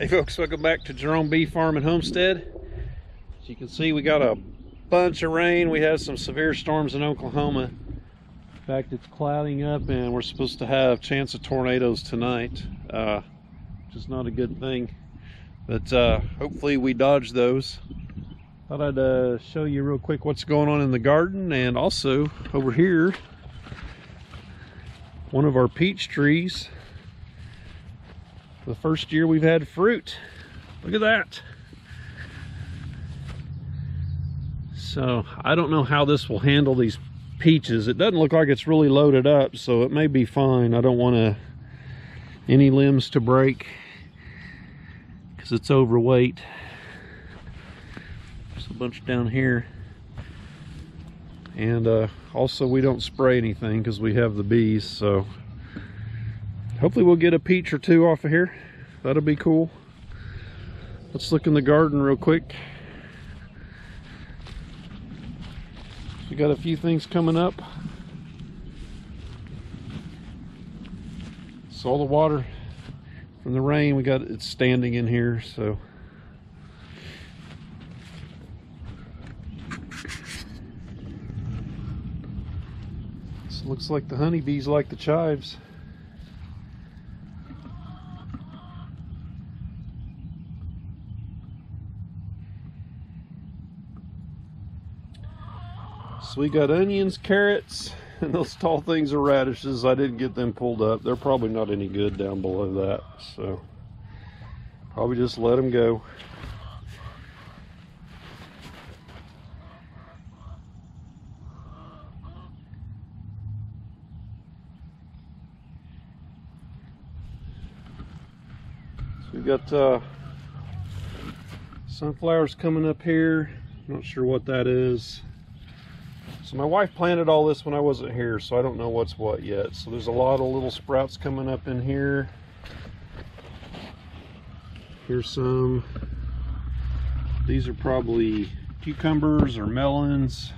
Hey folks, welcome back to Jerome Bee Farm and Homestead. As you can see, we got a bunch of rain. We had some severe storms in Oklahoma. In fact, it's clouding up and we're supposed to have a chance of tornadoes tonight, which is not a good thing, but hopefully we dodge those. Thought I'd show you real quick what's going on in the garden, and also over here, one of our peach trees. The first year we've had fruit. Look at that. So I don't know how this will handle these peaches. It doesn't look like it's really loaded up, so it may be fine. I don't want any limbs to break because it's overweight. There's a bunch down here. And also we don't spray anything because we have the bees, so hopefully we'll get a peach or two off of here. That'll be cool. Let's look in the garden real quick. We got a few things coming up. So all the water from the rain, it's standing in here, so. This looks like the honeybees like the chives. So we got onions, carrots, and those tall things are radishes. I didn't get them pulled up. They're probably not any good down below that, so probably just let them go. So we got sunflowers coming up here. Not sure what that is. So my wife planted all this when I wasn't here, so I don't know what's what yet. So there's a lot of little sprouts coming up in here. Here's some. These are probably cucumbers or melons.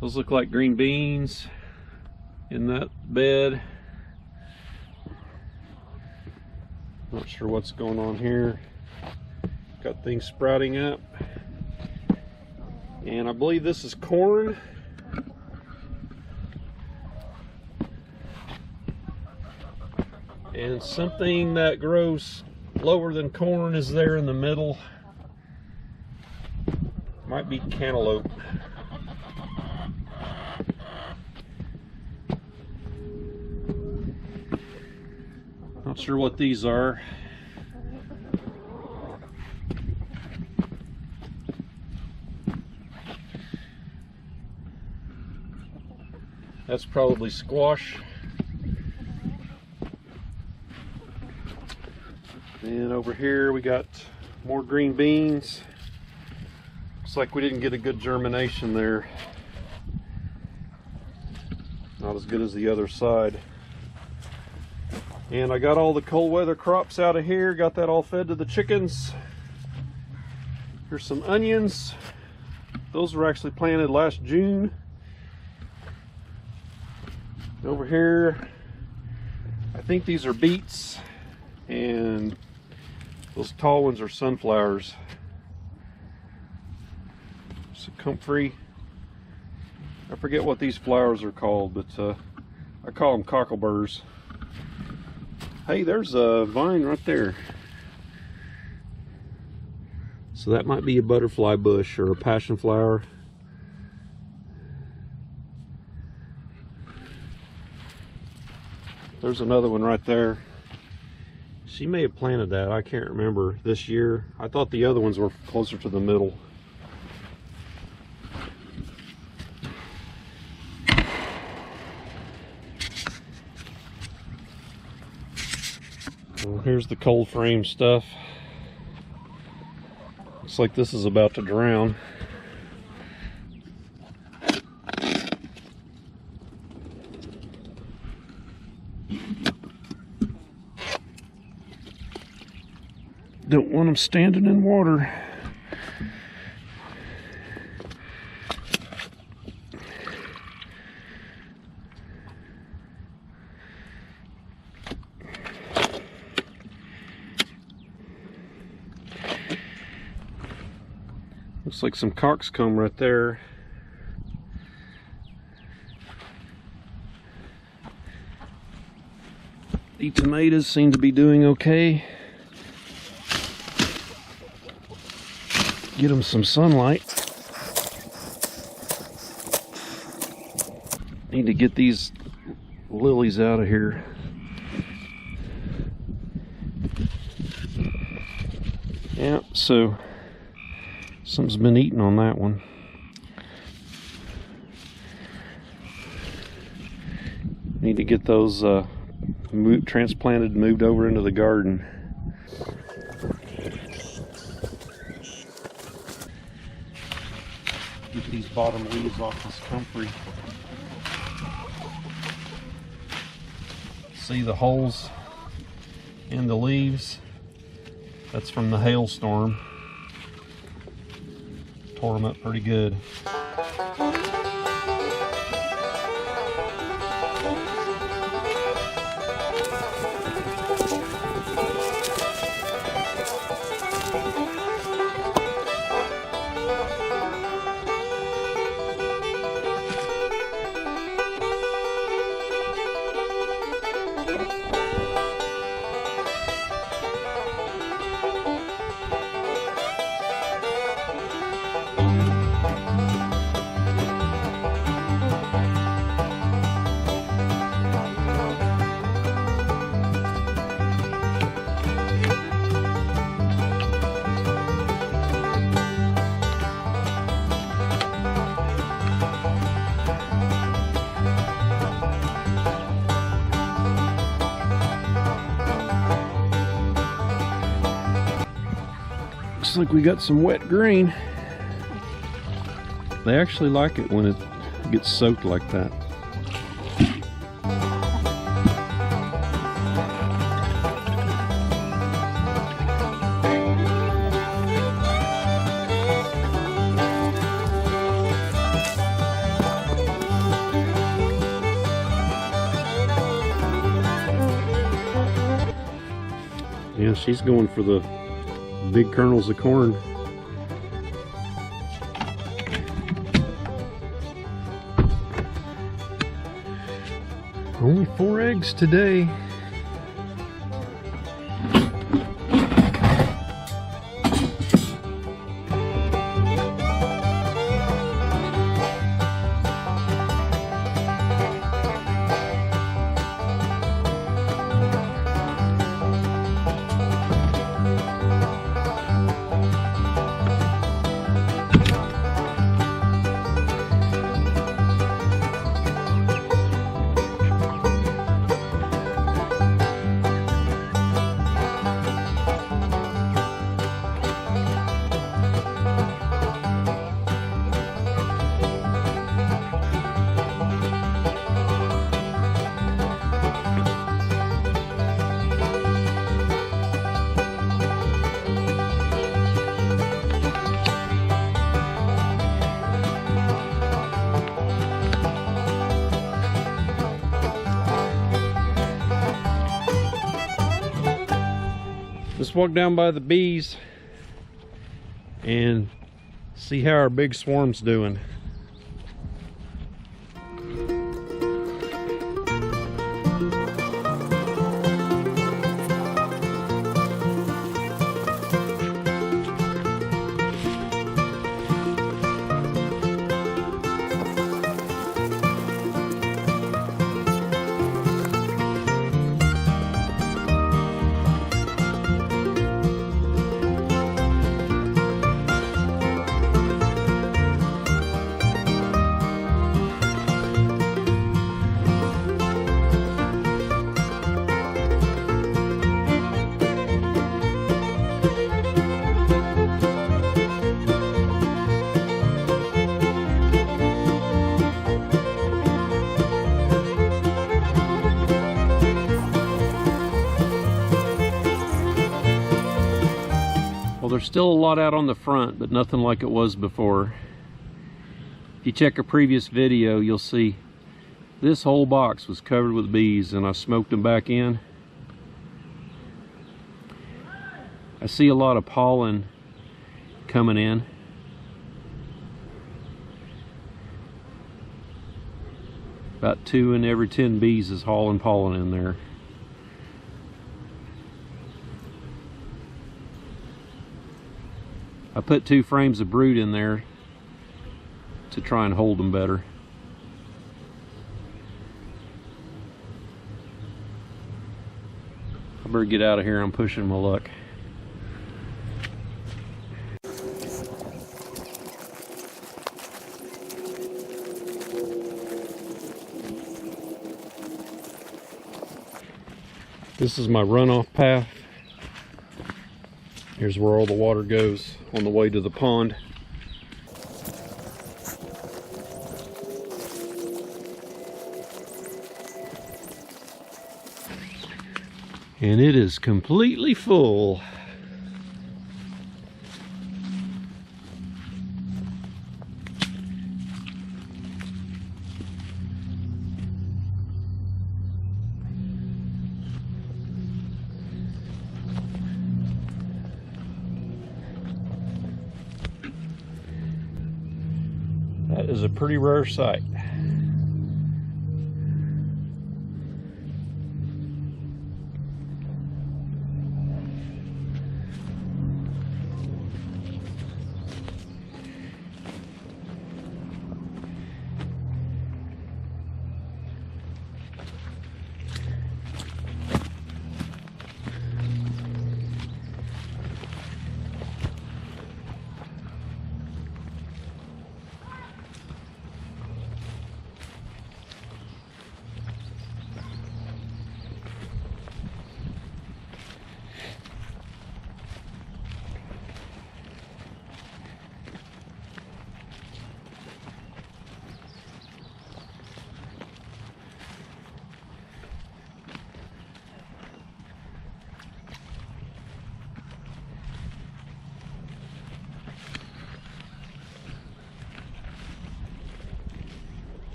Those look like green beans in that bed. Not sure what's going on here. Got things sprouting up, and I believe this is corn. And something that grows lower than corn is there in the middle. Might be cantaloupe. Not sure what these are. That's probably squash. And over here we got more green beans. Looks like we didn't get a good germination there. Not as good as the other side. And I got all the cold weather crops out of here. Got that all fed to the chickens. Here's some onions. Those were actually planted last June. Over here, I think these are beets, and those tall ones are sunflowers. Some comfrey. I forget what these flowers are called, but I call them cockleburs. Hey, there's a vine right there. So that might be a butterfly bush or a passion flower. There's another one right there. She may have planted that. I can't remember this year. I thought the other ones were closer to the middle. Well, here's the cold frame stuff. Looks like this is about to drown. Don't want them standing in water. like some coxcomb right there. The tomatoes seem to be doing okay. Get them some sunlight. Need to get these lilies out of here. Yeah, so something's been eating on that one. Need to get those transplanted, moved over into the garden. Get these bottom leaves off this comfrey. See the holes in the leaves? That's from the hailstorm. Tore them up pretty good. Looks like we got some wet grain. They actually like it when it gets soaked like that. Yeah, she's going for the big kernels of corn. Only 4 eggs today. Let's walk down by the bees and see how our big swarm's doing. Well, there's still a lot out on the front, but nothing like it was before. If you check a previous video, you'll see this whole box was covered with bees, and I smoked them back in. I see a lot of pollen coming in. About 2 in every 10 bees is hauling pollen in there. I put 2 frames of brood in there to try and hold them better. I better get out of here, I'm pushing my luck. This is my runoff path. Here's where all the water goes on the way to the pond. And it is completely full. That is a pretty rare sight.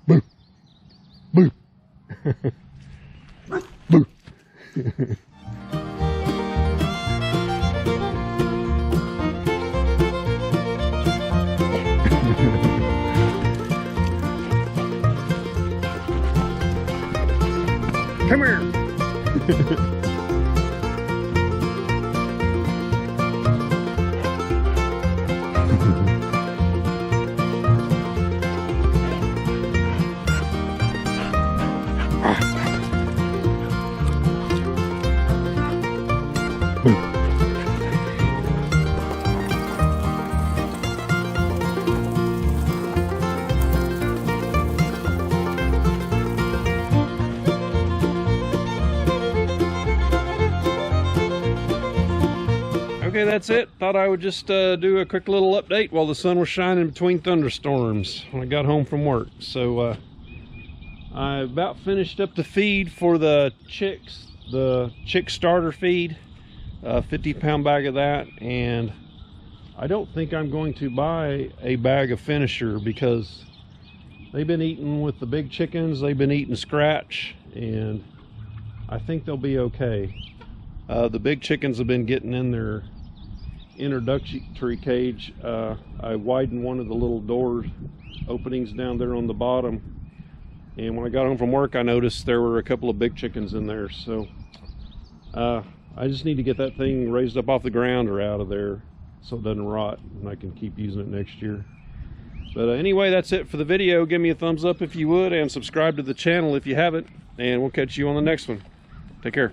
Boo. Boo. Boo. Come here. Okay, that's it. Thought I would just do a quick little update while the sun was shining between thunderstorms when I got home from work. So I about finished up the feed for the chicks, the chick starter feed, 50-pound bag of that, and I don't think I'm going to buy a bag of finisher because they've been eating with the big chickens, they've been eating scratch, and I think they'll be okay. The big chickens have been getting in their introductory cage. I widened one of the little door openings down there on the bottom, and when I got home from work I noticed there were a couple of big chickens in there. So I just need to get that thing raised up off the ground or out of there so it doesn't rot and I can keep using it next year. But anyway, that's it for the video. Give me a thumbs up if you would, and subscribe to the channel if you haven't, and we'll catch you on the next one. Take care.